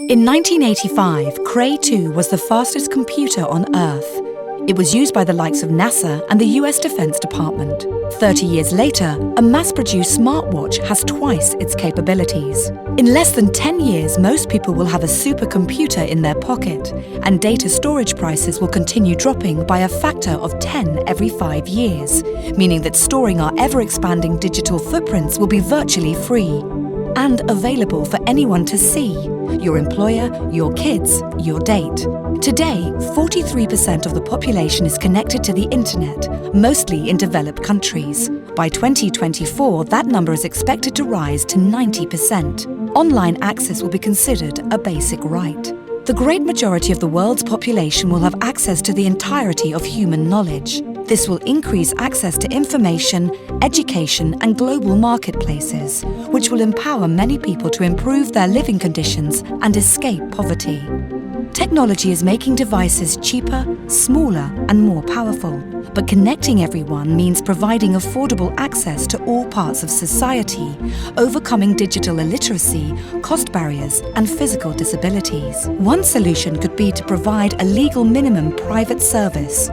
In 1985, Cray 2 was the fastest computer on Earth. It was used by the likes of NASA and the US Defense Department. 30 years later, a mass-produced smartwatch has twice its capabilities. In less than 10 years, most people will have a supercomputer in their pocket, and data storage prices will continue dropping by a factor of 10 every 5 years, meaning that storing our ever-expanding digital footprints will be virtually free and available for anyone to see: your employer, your kids, your date. Today, 43% of the population is connected to the internet, mostly in developed countries. By 2024, that number is expected to rise to 90%. Online access will be considered a basic right. The great majority of the world's population will have access to the entirety of human knowledge. This will increase access to information, education, and global marketplaces, which will empower many people to improve their living conditions and escape poverty. Technology is making devices cheaper, smaller, and more powerful. But connecting everyone means providing affordable access to all parts of society, overcoming digital illiteracy, cost barriers, and physical disabilities. One solution could be to provide a legal minimum private service.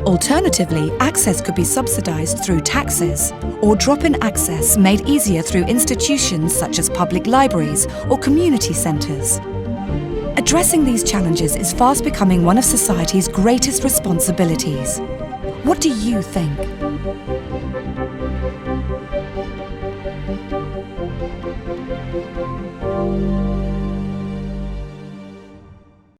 Alternatively, access could be subsidized through taxes, or drop-in access made easier through institutions such as public libraries or community centers. Addressing these challenges is fast becoming one of society's greatest responsibilities. What do you think?